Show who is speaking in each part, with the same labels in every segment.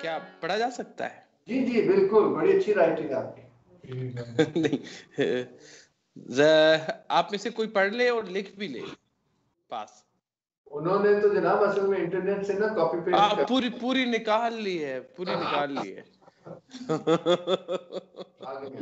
Speaker 1: क्या पढ़ा जा सकता है?
Speaker 2: जी जी बिल्कुल, बड़ी अच्छी राइटिंग आपकी।
Speaker 1: नहीं, आप में से कोई पढ़ ले और लिख भी ले पास।
Speaker 2: उन्होंने तो जनाब असल में इंटरनेट से ना कॉपी पेस्ट
Speaker 1: पूरी निकाल ली है, पूरी निकाल ली है।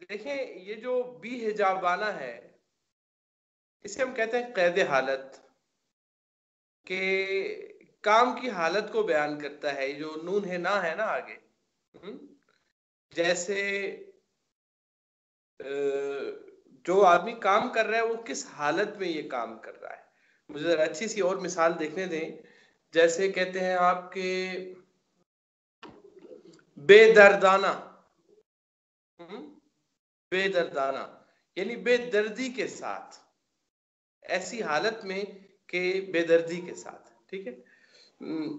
Speaker 1: देखें, ये जो बी हिजाबाना है इसे हम कहते हैं कैद हालत के काम की हालत को बयान करता है। जो नून है ना है ना आगे, जैसे जो आदमी काम कर रहा है वो किस हालत में ये काम कर रहा है। मुझे जरा अच्छी सी और मिसाल देखने दें। जैसे कहते हैं आपके बेदर्दाना, बेदर्दाना यानी बेदर्दी के साथ, ऐसी हालत में कि बेदर्दी के साथ। ठीक है,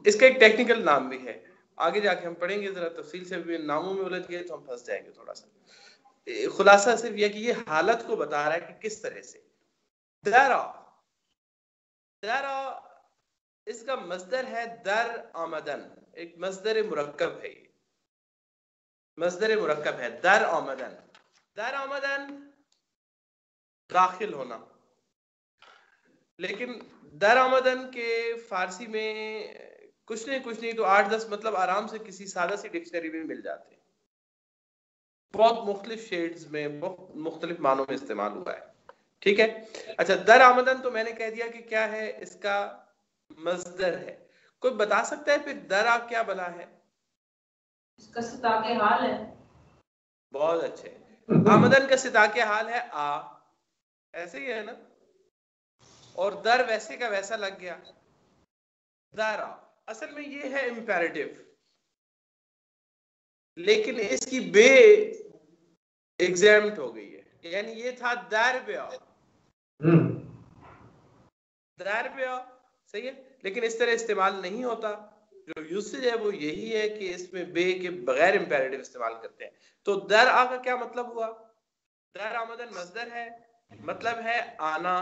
Speaker 1: इसका एक टेक्निकल नाम भी है, आगे जाके हम पढ़ेंगे जरा तफसील से। भी नामों में उलझ गए तो हम फंस जाएंगे थोड़ा सा। खुलासा सिर्फ यह कि ये हालत को बता रहा है कि किस तरह से। दरा, दरा इसका मस्दर है दर आमदन, एक मस्दर मुरक्कब है। ये मस्दर मुरक्कब है दर आमदन। दर आमदन दाखिल होना, लेकिन दर आमदन के फारसी में कुछ नहीं तो 8-10 मतलब आराम से किसी सादा सी डिक्शनरी में मिल जाते हैं। बहुत मुख्तलिफ शेड्स में, बहुत मुख्तलिफ मानों में इस्तेमाल हुआ है। ठीक है, अच्छा, दर आमदन तो मैंने कह दिया कि क्या है, इसका मस्दर है। कोई बता सकता है फिर दरा क्या बना है?
Speaker 3: इसका सिताके हाल है।
Speaker 1: बहुत अच्छे, आमदन का सिताके हाल है आ, ऐसे ही है ना। और दर वैसे का वैसा लग गया दरा। असल में ये है इंपेरेटिव, लेकिन इसकी बे एग्जाम्ट हो गई है। यानी ये था दर ब्या, दर ब्या, सही है, लेकिन इस तरह इस्तेमाल नहीं होता। जो यूसेज है वो यही है कि इसमें बे के बगैर इंपेरेटिव इस्तेमाल करते हैं। तो दर आ का क्या मतलब हुआ? दर आमदन मजदर है, मतलब है आना,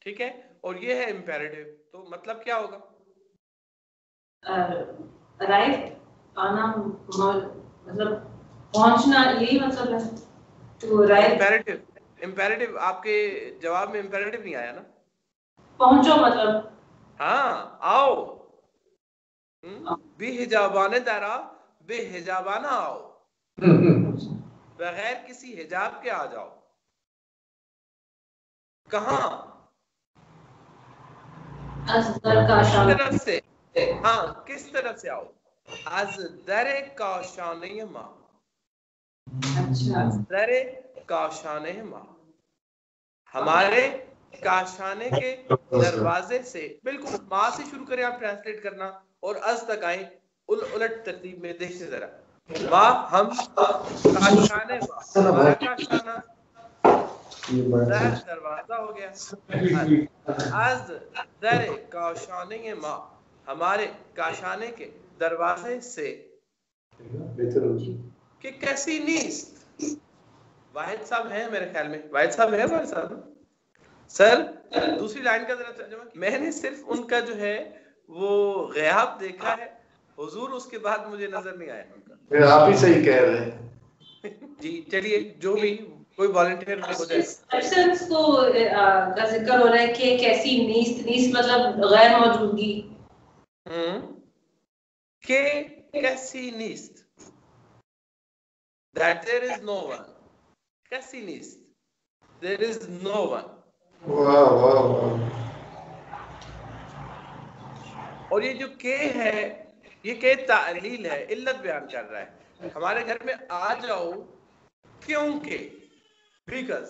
Speaker 1: ठीक है, और ये है इंपेरेटिव, तो मतलब क्या होगा?
Speaker 3: राइट, आना मतलब पहुंचना, यही मतलब है। तो राइट
Speaker 1: इंपेरेटिव आपके जवाब में इंपेरेटिव नहीं आया ना?
Speaker 3: पहुंचो मतलब,
Speaker 1: हाँ, आओ। बेहिजाबाने दरा, बेहिजाबाना आओ, बगैर किसी हिजाब के आ जाओ। कहाँ? तरफ से, हाँ, किस तरफ से आओ? आज दरे काशाने मा,
Speaker 3: अच्छा,
Speaker 1: दरे काशाने मा, हमारे काशाने के दरवाजे से, बिल्कुल माँ से शुरू करें आप ट्रांसलेट करना और अज तक आए उलट तरतीब में। देखिए जरा, माँ हम काशाने, हमारा काशाना, दरवाजा हो गया, अज दर काशाने माँ, हमारे काशाने के दरवाजे से, कि कैसी नीस्त। वाहिद साहब हैं मेरे ख्याल में, वाहिद साहब है वाहिद साहब सर। दूसरी लाइन का जरा तर्जुमा। मैंने सिर्फ उनका जो है वो ग़याब देखा है, हुजूर उसके बाद मुझे नजर नहीं आया उनका।
Speaker 2: आप ही सही कह रहे हैं।
Speaker 1: जी चलिए, जो भी कोई वॉलंटियर हो जाए।
Speaker 3: एब्सेंस को का जिक्र हो रहा है कि कैसी नीस्त, नीस्त मतलब गैर मौजूदगी।
Speaker 1: के कैसी नीस्त, that there is no one, कैसी नीस्त, there is no one।
Speaker 2: वाह वाह वाह।
Speaker 1: और ये जो के है, ये के तालील है, इल्लत बयान कर रहा है। हमारे घर में आ जाओ क्योंकि, बिकॉज,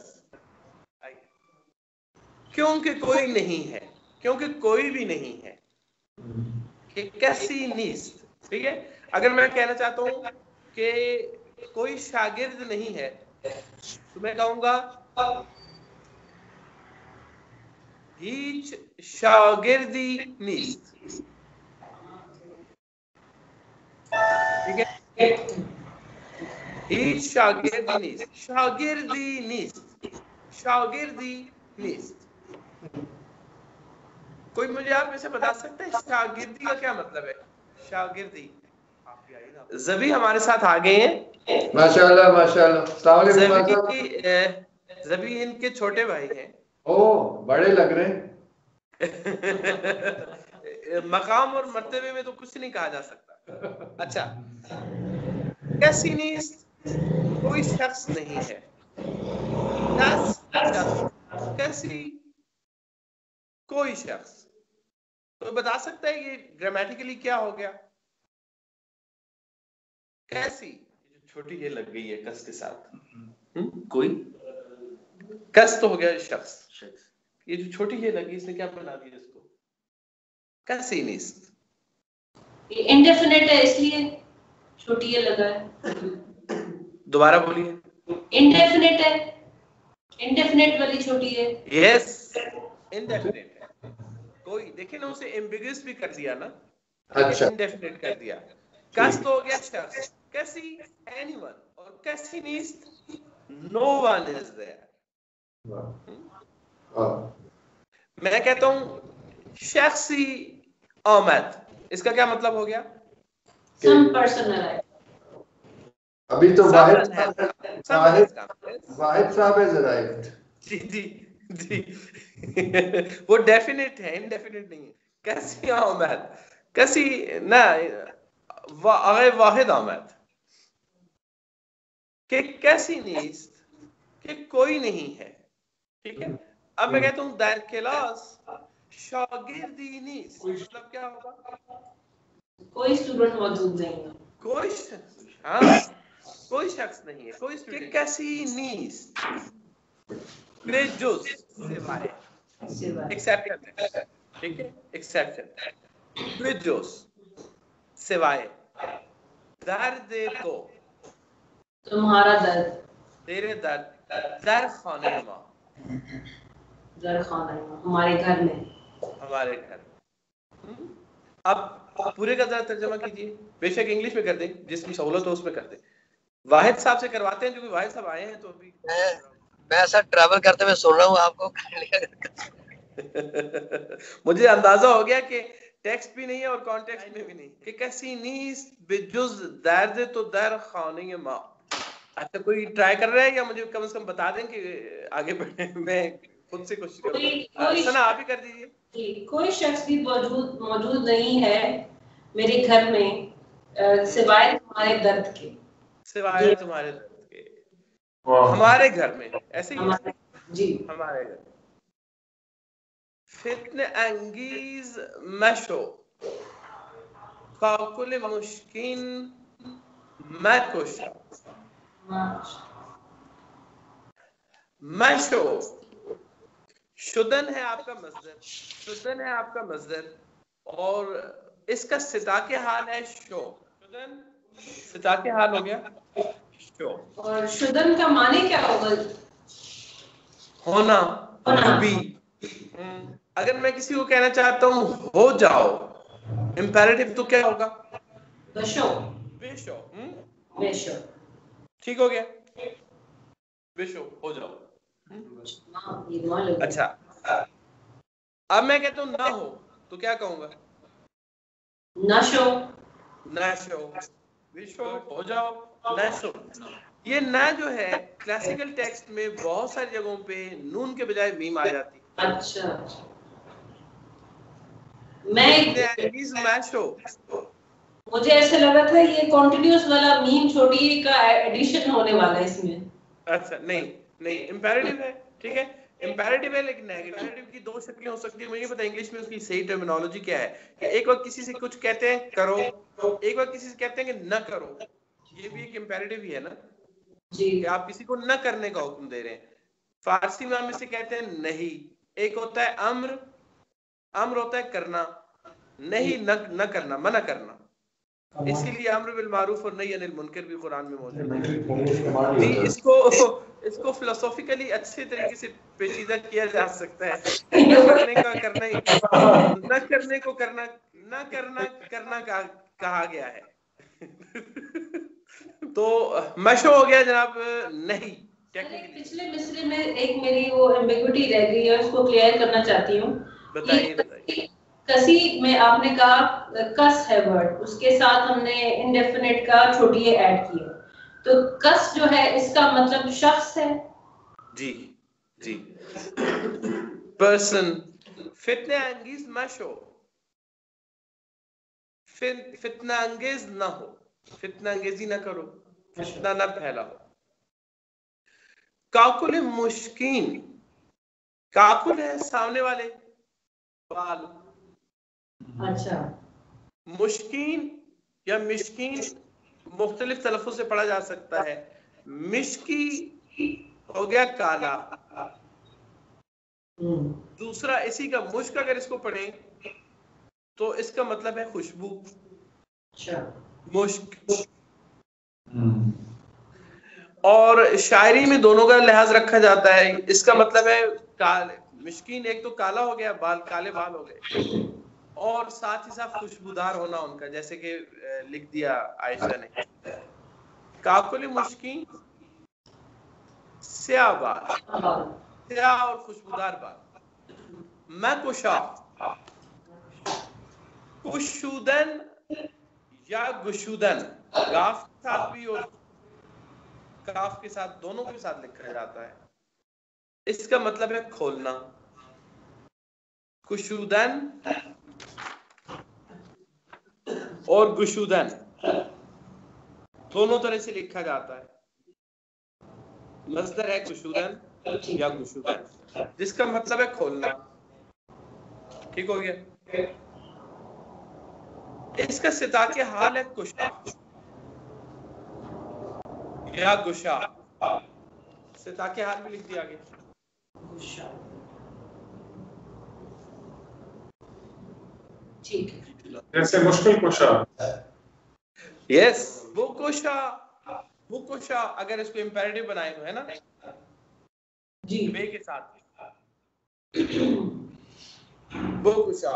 Speaker 1: क्योंकि कोई नहीं है, क्योंकि कोई भी नहीं है, कि कैसी नीस्त। ठीक है, अगर मैं कहना चाहता हूं कि कोई शागिर्द नहीं है तो मैं कहूंगा हीच शागिर्दी नीस्त। ठीक है, हीच शागिर्दी नीस्त, शागिर्दी नीस्त, शागिर्दी नीस्त। कोई मुझे आप इसे बता सकते हैं शागिर्दी का क्या मतलब है? शागिर्दी, ज़बी हमारे साथ आ गए हैं
Speaker 2: माशाल्लाह माशाल्लाह। अस्सलाम वालेकुम।
Speaker 1: ज़बी इनके छोटे भाई हैं।
Speaker 2: ओ बड़े लग रहे हैं।
Speaker 1: मकाम और मर्तबे में तो कुछ नहीं कहा जा सकता। अच्छा, कैसी नीस्त, कोई शख्स नहीं है, कैसी कोई शख्स। तो बता सकता है ये ग्रामेटिकली क्या हो गया? कैसी छोटी ये लग गई है कस के साथ, कोई कस तो हो गया शख्स, ये जो छोटी ये लगी इसने क्या बना दिया इसको? कैसी नीस्त,
Speaker 3: इंडेफिनिट है इसलिए छोटी ये लगा है।
Speaker 1: दोबारा बोलिए।
Speaker 3: इंडेफिनिट है, इंडेफिनिट वाली छोटी है।
Speaker 1: यस, इंडेफिनिट है। कोई देखिए ना, उसे एम्बिगुअस भी कर दिया ना,
Speaker 2: अच्छा,
Speaker 1: इंडेफिनिट कर दिया। कस तो हो गया शख्स, कैसी एनीवन, और कैसी नीस्त नो वन इज देयर। मैं कहता हूं शख्सी आमद, इसका क्या मतलब हो गया?
Speaker 3: Some person arrive.
Speaker 2: अभी तो वाहिद साहब है जरा।
Speaker 1: जी जी जी वो डेफिनेट है, इनडेफिनेट नहीं है। कैसी आमद, कैसी ना वाहिद आमद, कि कैसी नीस्त, कि कोई नहीं है। ठीक है, अब मैं कहता हूं दैर क्लास शागिर्दी नीस्त, मतलब क्या होगा?
Speaker 3: कोई स्टूडेंट मौजूद नहीं है,
Speaker 1: कोई हाँ कोई शख्स नहीं है, कोई स्टूडेंट। कैसी नीस्त, बेजुज सिवाय, एक्सेप्शन है। ठीक है, एक्सेप्शन, बेजुज सिवाय, दर्द तो
Speaker 3: तुम्हारा दर्द,
Speaker 1: तेरे दर्द, दर खाने माँ,
Speaker 3: दर खाना हमारे घर में,
Speaker 1: हमारे घर। अब पूरे का जरा तर्जमा कीजिए, बेशक इंग्लिश में कर दें, जिसकी सहूलत हो उसमें कर दें। वाहिद साहब से करवाते हैं, क्योंकि वाहिद साहब आए हैं तो अभी
Speaker 4: मैं सर ट्रैवल करते हुए सुन रहा हूँ आपको।
Speaker 1: मुझे अंदाजा हो गया कि टेक्स्ट भी नहीं है और कॉन्टेक्स्ट में भी नहीं, कि कैसी नीस्त बेजुज दर्द तो दर खाने माँ। अच्छा, कोई ट्राई कर रहा है या मुझे कम से कम बता दें कि आगे बढ़े? मैं खुद से कोशिश करूंगा। सना आप ही कर दीजिए।
Speaker 3: कोई शख्स भी मौजूद नहीं है मेरे घर में सिवाय तुम्हारे दर्द के,
Speaker 1: सिवाय तुम्हारे दर्द के, हमारे घर में, ऐसे ही
Speaker 3: जी
Speaker 1: हमारे घर। फित्ने अंगीज मशो काकुल मुश्किन मैकुशा, मशो शुदन है आपका मस्दर, शुदन है आपका मस्दर, और इसका सिता के हाल है शो। शुदन सिता के हाल हो गया शो।
Speaker 3: और शुदन का माने क्या होगा?
Speaker 1: होना, बी। अगर मैं किसी को कहना चाहता हूँ हो जाओ, इंपेरेटिव तो क्या होगा?
Speaker 3: बशो।
Speaker 1: बेशो।
Speaker 3: बेशो।
Speaker 1: ठीक हो गया, बेशो हो जाओ। अच्छा, अब मैं कहता हूँ ना हो तो क्या कहूंगा?
Speaker 3: नशो।
Speaker 1: नशो, विशो हो जाओ, नशो। ये ना जो है क्लासिकल टेक्स्ट में बहुत सारी जगहों पे नून के बजाय मीम आ जाती है।
Speaker 3: अच्छा, मैं मुझे ऐसे लगा था ये कॉन्टिन्यूअस वाला मीम छोटी का एडिशन होने वाला है इसमें।
Speaker 1: अच्छा, नहीं नहीं, इंपेरेटिव है, ठीक है, इंपेरेटिव है, लेकिन नेगेटिव की दो शक्लें हो सकती है। मुझे पता इंग्लिश में उसकी सही टर्मिनोलॉजी क्या है कि एक वक्त किसी से कुछ कहते हैं करो, एक वक्त किसी से कहते हैं कि न करो। ये भी एक इंपेरेटिव ही है ना
Speaker 3: जी,
Speaker 1: कि आप किसी को न करने का हुक्म दे रहे हैं। फारसी में हम इसे कहते हैं नहीं। एक होता है अम्र, अम्र होता है करना, नहीं न करना, मना करना। इसीलिए अम्र बिल मारूफ और नही अनिल मुनकर भी कुरान में मौजूद है। जी, इसको फिलोसॉफिकली अच्छे तरीके से पेचीदा किया जा सकता है। न करने का करना ही, न करने को करना, न करना करना कहा गया है। तो मशो हो गया जनाब नहीं।
Speaker 3: पिछले मिसरे में एक मेरी वो एम्बिग्युइटी रह गई है, उसको क्लियर करना चाहती हूँ।
Speaker 1: बताइए।
Speaker 3: कसी में आपने कहा कस है वर्ड, उसके साथ हमने इंडेफिनिट का छोटी ए ऐड किया, तो कस जो है इसका मतलब शख्स है।
Speaker 1: जी जी, पर्सन। फितने अंगेज मशो, फितना अंगेज ना हो, फितना अंगेजी ना करो, फितना ना फैलाओ। काकुल मुश्किन, काकुल है सामने वाले बाल।
Speaker 3: अच्छा,
Speaker 1: मुश्किन या मिश्किन मुख्तलिफ तलफ़ुज़ से पढ़ा जा सकता है। मिश्की हो गया काला, दूसरा इसी का मुश्क अगर इसको पढ़ें तो इसका मतलब है खुशबू। मुश्क। और शायरी में दोनों का लिहाज रखा जाता है। इसका मतलब है काले, मिश्कीन एक तो काला हो गया, बाल काले बाल हो गए, और साथ ही साथ खुशबूदार होना उनका, जैसे कि लिख दिया आयशा ने। काकुल मुश्किन स्याह बाल, स्याह और खुशबूदार बाल। मैं कुशा, कुशुदन या गुशुदन, गाफ के साथ भी और काफ के साथ, दोनों के साथ लिखा जाता है। इसका मतलब है खोलना। कुशुदन और गुशुदन दोनों तरह से लिखा जाता है। मस्दर है कुशुदन या गुशुदन, जिसका मतलब है खोलना। ठीक हो गया। इसका सिता के हाल है कुशा या गुशा, सिता के हाल में लिख दिया गया।
Speaker 3: ठीक,
Speaker 5: जैसे मुश्किल कुशा।
Speaker 1: यस, वो कुशा, वो कुशा। अगर इसको इंपेरेटिव बनाए तो है ना
Speaker 3: जी,
Speaker 1: बे के साथ, वो कुशा,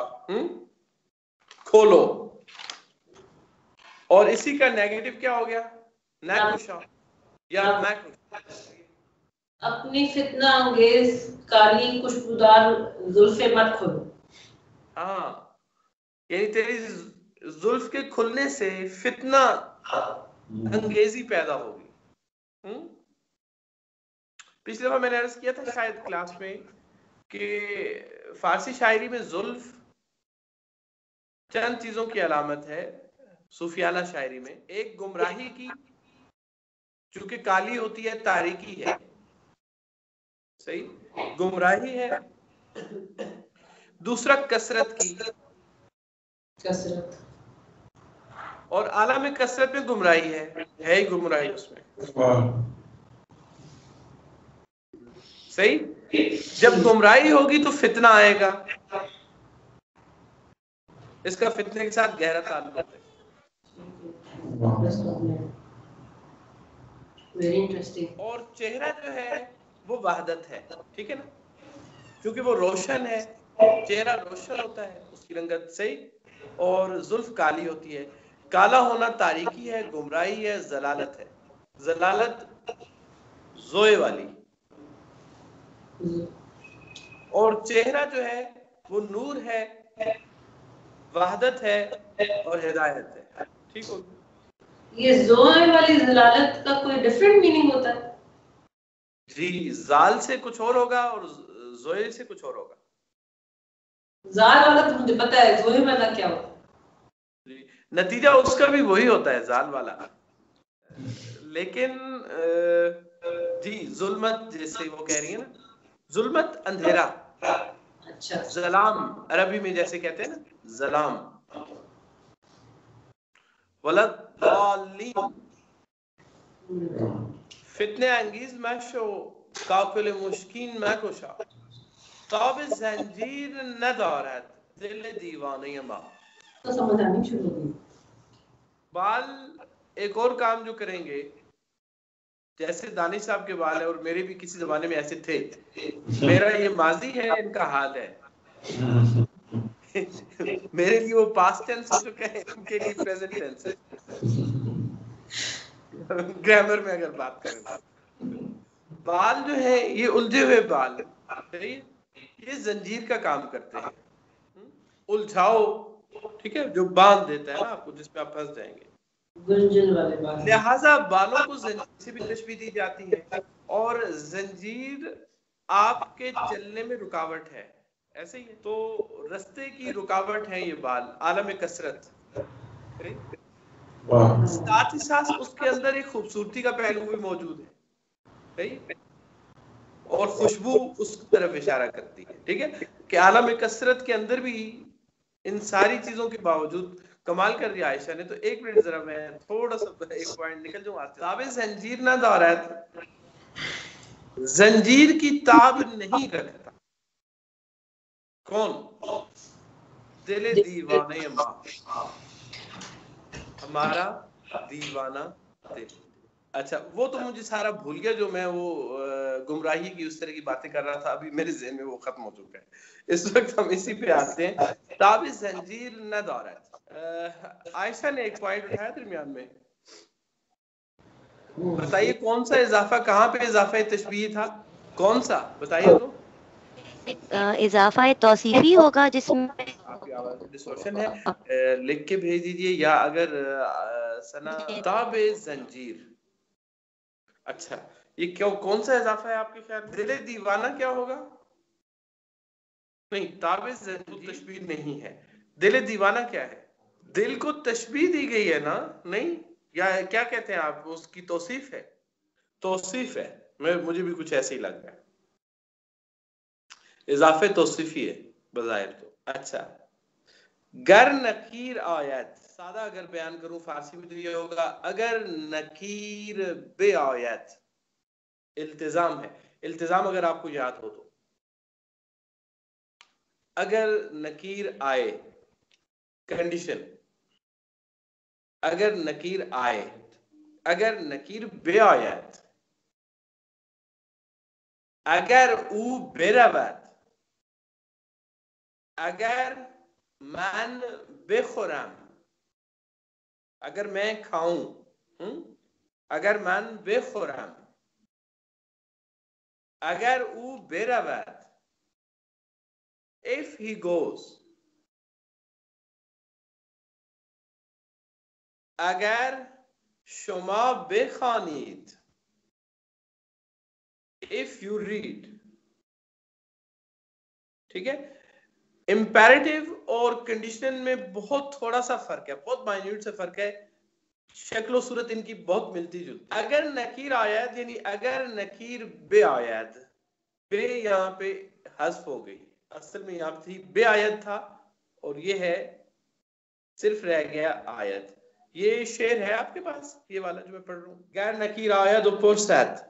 Speaker 1: खोलो। और इसी का नेगेटिव क्या हो गया? ना कुशा या ना कुशा।
Speaker 3: अपनी फितना अंगेज काली खुशबूदार जुल्फे मत खोलो।
Speaker 1: हाँ, यानी तेरी जुल्फ के खुलने से फितना अंगेजी पैदा होगी। पिछले बार मैंने अर्ज किया था शायद क्लास में कि फारसी शायरी में जुल्फ चंद चीजों की अलामत है। सूफियाना शायरी में एक गुमराही की, चूंकि काली होती है, तारीकी है, सही, गुमराही है। दूसरा कसरत की,
Speaker 3: कसरत,
Speaker 1: और आला में कसरत में गुमराही है ही गुमराही उसमें। सही। जब गुमराही होगी तो फितना आएगा, इसका फितने के साथ गहरा ताल्लुक है।
Speaker 3: Very interesting.
Speaker 1: और चेहरा जो है वो वहदत है, ठीक है ना, क्योंकि वो रोशन है, चेहरा रोशन होता है, उसकी रंगत सही। और जुल्फ काली होती है, काला होना तारीकी है, गुमराही है, जलालत है। जलालत जोए वाली। और चेहरा जो है वो नूर है, वहदत है और हिदायत है, ठीक हो।
Speaker 3: ये जोए वाली जलालत का कोई डिफरेंट मीनिंग होता है?
Speaker 1: जी, जाल से कुछ और होगा और जोए से कुछ और होगा।
Speaker 3: जाल वाला तो मुझे पता है, जोए वाला क्या होता है?
Speaker 1: जी, नतीजा उसका भी वही होता है, जाल वाला। लेकिन जी जुल्मत, जैसे वो कह रही है ना, जुल्मत अंधेरा।
Speaker 3: अच्छा।
Speaker 1: जलाम अरबी में जैसे कहते हैं ना, जलाम। वलद दालीन, फितने अंगीज मैशो, काफिल मुश्किन मैकुशा, ताब जंजीर नदारत, दिल दीवाने मा।
Speaker 3: तो समझ आनी शुरू हो गई।
Speaker 1: बाल एक और काम जो करेंगे, जैसे दानिश साहब के बाल है और मेरे भी किसी जमाने में ऐसे थे, मेरा ये माजी है, इनका हाल है। मेरे लिए वो पास्ट टेंस हो चुका है, इनके लिए प्रेजेंट टेंस है। ग्रामर में अगर बात करें तो बाल जो है ये उलझे हुए बाल, सही, ये जंजीर का काम करते हैं, उलझाओ, ठीक है, जो बांध देता है ना आपको, जिसपे आप फंस जाएंगे।
Speaker 3: गुंजन वाले बाल।
Speaker 1: लिहाजा बालों को जंजीर से भी तशबीह दी जाती है, और जंजीर आपके चलने में रुकावट है, ऐसे ही है। तो रास्ते की रुकावट है ये बाल, आलम कसरत। साथ ही साथ उसके अंदर एक खूबसूरती का पहलू भी मौजूद है, सही, और खुशबू उस तरफ इशारा करती है, ठीक है, कि आलम कसरत के अंदर भी इन सारी चीजों के बावजूद कमाल कर रही आयशा ने। तो एक मिनट जरा मैं थोड़ा सा एक पॉइंट निकल जाऊं। ताबे जंजीर ना दौरात, जंजीर की ताब नहीं रखता कौन? दिल दीवाने माँ, हमारा दीवाना दिल। अच्छा, वो तो मुझे सारा भूल गया, जो मैं वो गुमराही की उस तरह की बातें कर रहा था, अभी मेरे ज़हन में वो खत्म हो चुका है। इस वक्त हम इसी पे आते हैं। ताब जंजीर न दौरत। आयशा ने एक पॉइंट उठाया दरमियान में, बताइए कौन सा इजाफा, कहाँ पे इजाफा तशबीह था, कौन सा बताइए तो।
Speaker 6: इजाफा तौसीफी होगा जिसमें
Speaker 1: आपकी आवाज में डिस्टॉर्शन है, लिख के भेज दीजिए, या अगर सना ताब जंजीर। अच्छा, ये क्यों, कौन सा इजाफा है आपके ख्याल में? दिल दीवाना क्या होगा? नहीं, ताबे जंजीर तशबीह नहीं है। दिल दीवाना क्या है? दिल को तशबीह दी गई है ना, नहीं, या क्या कहते हैं आप, उसकी तौसीफ है, तौसीफ है। मुझे भी कुछ ऐसे ही लग रहा है, इजाफे तौसीफी है बज़ाहिर तो। अच्छा, गर नकीर आयत, सादा अगर बयान करूं फारसी में तो ये होगा, अगर नकीर बे आयत। इल्तिजाम है, इल्तिजाम अगर आपको याद हो तो, अगर नकीर आए, कंडीशन, अगर नकीर आए, अगर नकीर बे आयत, अगर ऊ बेरवत, अगर मन बेखुरम, अगर मैं खाऊं, अगर मन बेखुरम, अगर ऊ बेरवत, if he goes, अगर शुमा बेखानीद, if you read, ठीक है। इंपेरेटिव और कंडीशनल में बहुत थोड़ा सा फर्क है, बहुत माइन्यूट से फर्क है, शक्ल सूरत इनकी बहुत मिलती जुलती। अगर नकीर आयत यानी अगर नकीर बे आयत, बे यहाँ पे हस्फ हो गई, असल में यहाँ पे थी बे आयत था, और ये है सिर्फ रह गया आयत। ये शेर है आपके पास, ये वाला जो मैं पढ़ रहा हूँ, गैर नकीर आयत उपस्थित,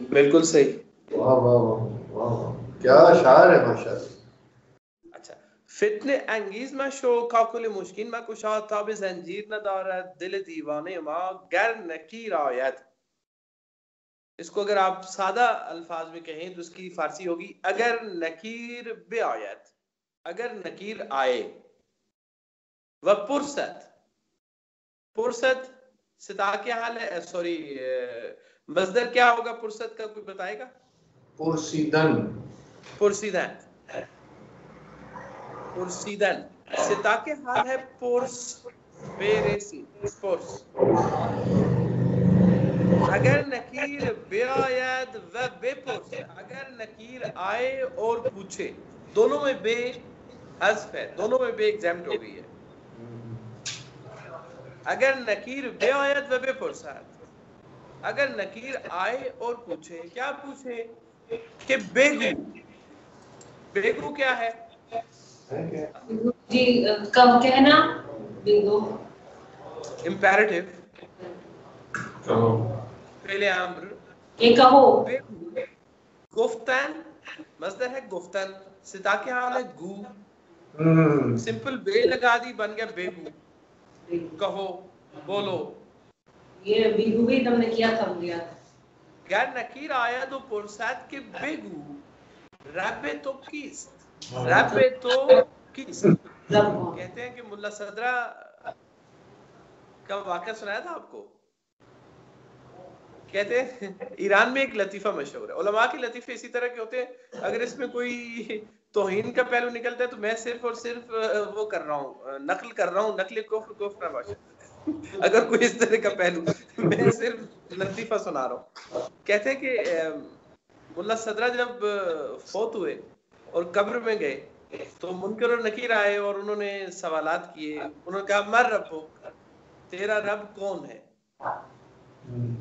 Speaker 1: बिल्कुल सही।
Speaker 2: वाह वाह वाह वाह वाह, क्या शायर है माशाल्लाह।
Speaker 1: अच्छा, फितने अंगीज मशो काकुल मुश्किन में कुशा ताब जंजीर न दारत दिल दीवाने माँ गर नकीर आयत। इसको अगर आप सादा अल्फाज में कहें तो इसकी फारसी होगी अगर नकीर बे आयत, अगर नकीर आए। व पुरसत, पुरसत सिता क्या हाल है, सॉरी मजदर क्या होगा पुरसत का, कोई बताएगा?
Speaker 2: पुरसीदन,
Speaker 1: पुरसीदन, पुरसीदन। सिता के हाल है पुरस बेरेसी, पुरस। अगर नकीर बेआयत व बेपुरस, अगर नकीर आए और पूछे, दोनों में बे हज़्फ है, दोनों में बे एग्जैम्प्ट हो गई है। अगर नकीर बेआयत व बेपुरसत, अगर नकीर आए और पूछे, क्या पूछे कि बेगू, बेगू क्या है
Speaker 3: जी? कब कहना बेगू,
Speaker 1: इंपेरेटिव, पहले अम्र,
Speaker 3: ये कहो।
Speaker 1: बेगू, गुफ्तन, मज़दर है गुफ्तन, सिता के हाल है गू, सिंपल बे लगा दी बन गया बेगू, कहो बोलो।
Speaker 3: ये बेगू भी तुमने किया था लिया।
Speaker 1: गर नकीर आया तो पुरसात के बेगू रब्बे तो किस, रब्बे तो किस। कहते हैं कि मुल्ला सदरा का वाक़या सुनाया था आपको। कहते हैं ईरान में एक लतीफ़ा मशहूर है, उलमा के लतीफ़े इसी तरह के होते हैं, अगर इसमें कोई तौहीन का पहलू निकलता है तो मैं सिर्फ और सिर्फ वो कर रहा हूँ, नकल कर रहा हूँ, नकल कुफ्र भाषा। अगर कोई इस तरह का पहलू, मैं सिर्फ लतीफ़ा सुना रहा हूँ। कहते हैं कि मुल्ला सदरा जब फौत हुए और कब्र में गए तो मुनकर और नकीर आए और उन्होंने सवालात किए। उन्होंने कहा मर रब्बो, तेरा रब कौन है?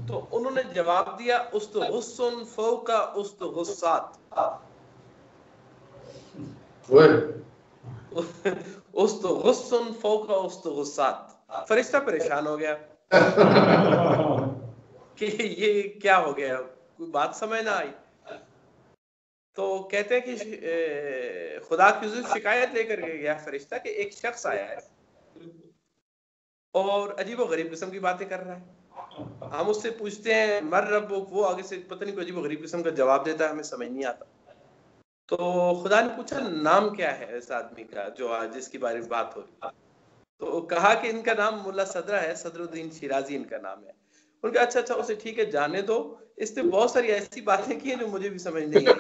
Speaker 1: तो उन्होंने जवाब दिया उस्तगुस्सुन फौका उस्तगुस्सात, उस्तगुस्सुन फौका उस्तगुस्सात। फरिश्ता परेशान हो गया कि ये क्या हो गया, कोई बात समझ ना आई। तो कहते हैं कि खुदा की हुजूर शिकायत लेकर गया फरिश्ता कि एक शख्स आया है और अजीब गरीब किस्म की बातें कर रहा है। हम उससे पूछते हैं मर रब्बो, वो आगे से पता नहीं कोई अजीब गरीब किस्म का जवाब देता है, हमें समझ नहीं आता। तो खुदा ने पूछा नाम क्या है इस आदमी का जो आज जिसके बारे में बात हो रही है? तो कहा कि इनका नाम मुल्ला सदरा है, सदरुद्दीन शिराजी इनका नाम है। उनका अच्छा उसे ठीक है जाने दो, इसने बहुत सारी ऐसी बातें की हैं जो मुझे भी समझ नहीं आई।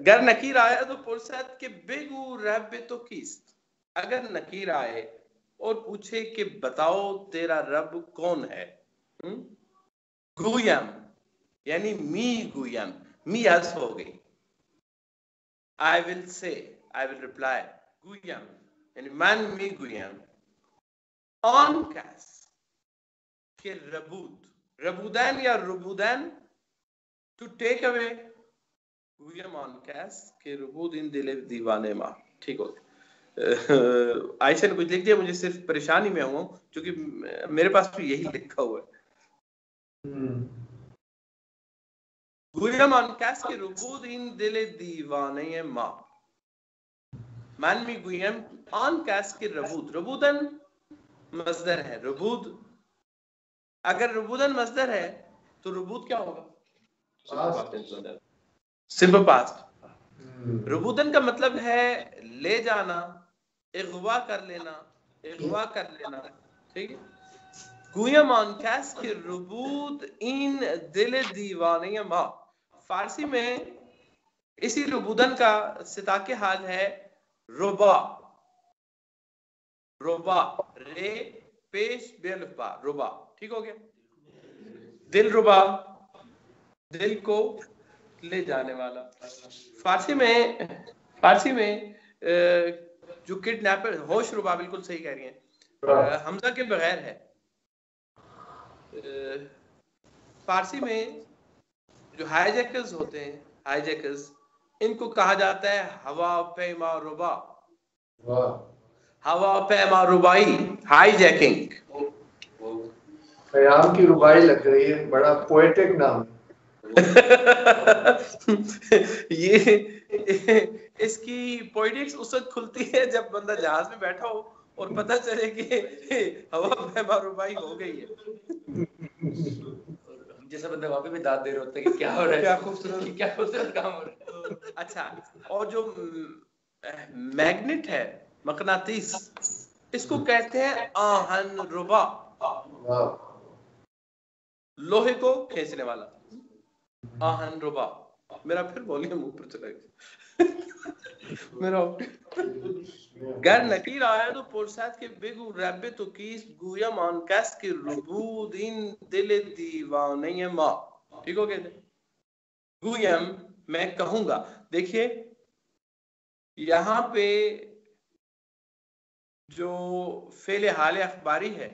Speaker 1: गर नकीर आया तो पुरसत के बेगू रब तो किस्त, अगर नकीर आए और पूछे कि बताओ तेरा रब कौन है। गुयम यानी मी गुयम, मी हज़्फ हो गई। I will say, I will reply, गुयम यानी मन मी गुयम। ऑन कैस के रबूद, रबूदन या रुबूदन टू टेक अवे, गुयम ऑन कैस के रबूद इन दिल दीवाने माँ। ठीक हो गया। आयशा ने कुछ लिख दिया, मुझे सिर्फ परेशानी में हूँ क्योंकि मेरे पास भी यही लिखा हुआ है। गुयम ऑन कैस के रबूद इन दिल दीवाने माँ, मन मी गुयम ऑन कैस के रबूद, रबूदन मजदर है, रबूद अगर रबूदन मजदर है तो रबूद क्या होगा? Simple past. रबूदन का मतलब है ले जाना, इगवा कर लेना, इगवा कर लेना। ठीक है। गुयम ऑन कैस के रबूद इन दिल दीवाने माँ, फारसी में इसी रबूदन का सिता के हाल है रुबा, रुबा रे पेश बेलफा, रुबा। ठीक हो गया। दिल रुबा, दिल को ले जाने वाला। फारसी में जो किडनैपर, होश रुबा, बिल्कुल सही कह रही हैं, हमजा के बगैर है। फारसी में जो हाईजैकर्स होते हैं, हाईजैकर्स, इनको कहा जाता है हवा पैमा रुबा, हवा पैमा रुबाई, हाईजैकिंग।
Speaker 2: खयाम की रुबाई लग रही है, बड़ा पोएटिक नाम।
Speaker 1: ये इसकी पोएटिक्स उस वक्त खुलती है जब बंदा जहाज में बैठा हो और पता चले कि हवा पैमा रुबाई हो गई है।
Speaker 7: जैसा बंदा वहां पे भी दाद दे रहे होते हैं कि क्या हो रहा है, क्या खूबसूरत काम हो रहा है।
Speaker 1: अच्छा, और जो मैग्नेट है, मकनातीस, इसको कहते हैं आहन रुबा, लोहे को खींचने वाला, आहन रुबा। मेरा फिर बोलिए मुंह पर चला गया मेरा गर नकीर आया तो पुरसाद के बेगू रब्बे तो कीस गुयम ऑन कस के रुबूद इन दिल दीवाने मा। ठीक हो गया? गुयम मैं कहूंगा। देखिए यहाँ पे जो फेले हाल अखबारी है,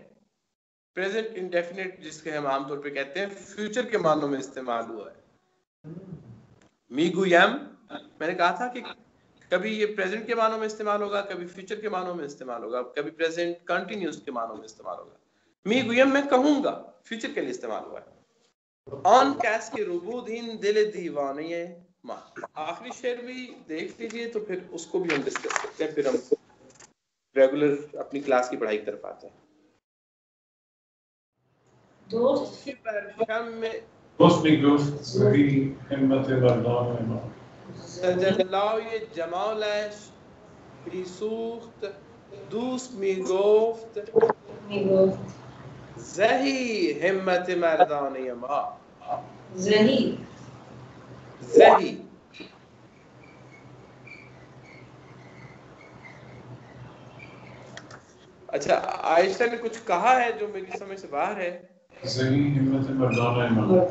Speaker 1: प्रेजेंट इंडेफिनिट, जिसके हम आमतौर पे कहते हैं, फ्यूचर के मानों में इस्तेमाल हुआ है। मी गुयम, मैंने कहा था कि कभी ये प्रेजेंट के मानों में इस्तेमाल होगा, कभी फ्यूचर के मानों में इस्तेमाल होगा, कभी प्रेजेंट कंटिन्यूस के मानों में इस्तेमाल होगा। मी गुयम मैं कहूंगा फ्यूचर के लिए इस्तेमाल हुआ है। ऑन कैस के रुबूदीन दिल दीवाने मां। आखिरी शेर भी देख लीजिए तो फिर उसको भी हम डिस्कस करते हैं, फिर हम रेगुलर अपनी क्लास की पढ़ाई की तरफ आते हैं।
Speaker 3: दोस्त
Speaker 1: के परशम में
Speaker 5: दोस्त में गुफ्त सही हिम्मत मर्दाना मां।
Speaker 1: तजल्लाए जमालश बिसूख्त दूस्त में गोफ्त ज़ही हिम्मत मर्दाने मां।
Speaker 3: ज़ही
Speaker 1: ज़ही अच्छा, आयशा ने कुछ कहा है जो मेरी समझ से बाहर है।
Speaker 5: सही हिम्मत मर्दाना मां।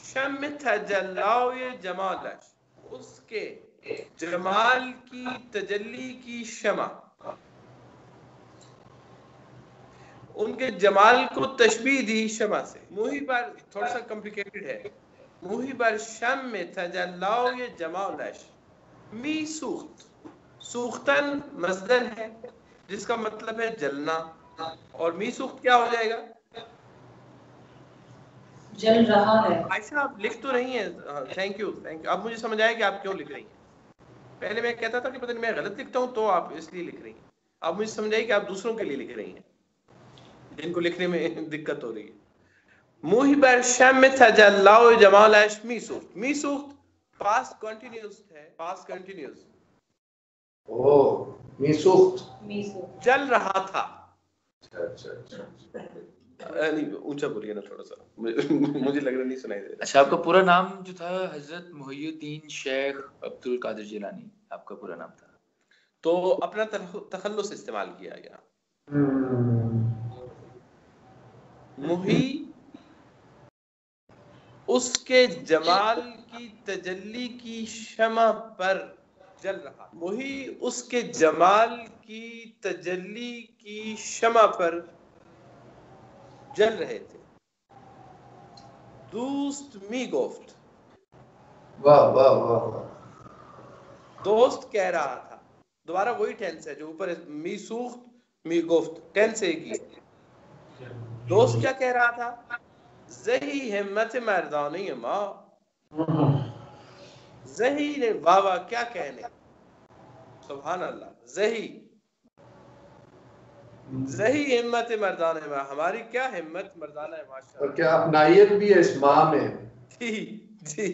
Speaker 1: शम तजल्लाए जमालश, उसके जमाल की तजल्ली की शमा, उनके जमाल को तशबीह दी शमा से। मुही पर थोड़ा सा कॉम्प्लिकेटेड है। मुही पर शम में तजल्लाए जमालश मी सूख्त, सूख्तन मस्दर है जिसका मतलब है जलना, और मी सूख्त क्या हो जाएगा?
Speaker 3: जल रहा है।
Speaker 1: ऐसा आप लिख तो रही हैं, थैंक यू थैंक यू। अब मुझे समझ आया कि आप क्यों लिख रही हैं। पहले मैं कहता था कि पता नहीं मैं गलत लिखता हूं तो आप इसलिए लिख रही हैं। अब मुझे समझ आई कि आप दूसरों के लिए लिख रही हैं जिनको लिखने में दिक्कत हो रही है। मुहिबर शम तजल्लाए जमालश मीसूख्त, मीसूख्त पास्ट कंटीन्यूअस है, पास्ट कंटीन्यूअस।
Speaker 2: ओह मीसूख्त,
Speaker 1: जल रहा था।
Speaker 2: अच्छा
Speaker 1: नहीं ऊंचा बोलिए ना थोड़ा सा, मुझे लग रहा नहीं सुनाई दे रहा।
Speaker 7: अच्छा, आपका पूरा नाम जो था हजरत मुहियुद्दीन शेख अब्दुल कादिर जिलानी, आपका पूरा नाम था?
Speaker 1: तो अपना तखल्लुस इस्तेमाल किया गया। मुही उसके जमाल की तजल्ली की शमा पर जल रहा, मुही उसके जमाल की तजल्ली की शमा पर जल रहे थे। दोस्त मी गोफ्त,
Speaker 2: वाह वाह वाह वाह।
Speaker 1: दोस्त कह रहा था, दोबारा वही टेंस है जो ऊपर मी सूख्त मी गोफ्त, टेंस एक ही। दोस्त क्या कह रहा था? ज़ही हिम्मत मर्दानी मां। ज़ही ने वाह वाह क्या कहने, सुभान अल्लाह। ज़ही ज़ही हिम्मत मर्दाना मां, हमारी क्या हिम्मत मर्दाना है माशाअल्लाह।
Speaker 2: और क्या अपनायत भी है इस माँ में?
Speaker 1: जी जी,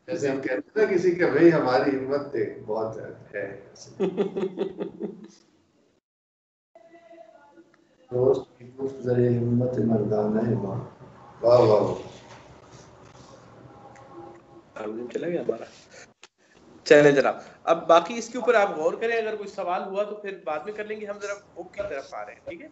Speaker 2: जैसे हम कहते हैं किसी के भाई हमारी हिम्मत बहुत है। दोस्त की गुफ्त ज़ही हिम्मत मर्दाना मां। वाह वाह।
Speaker 1: चला गया हमारा। चले जनाब, अब बाकी इसके ऊपर आप गौर करें, अगर कोई सवाल हुआ तो फिर बाद में कर लेंगे। हम जरा बुक की तरफ आ रहे हैं, ठीक है।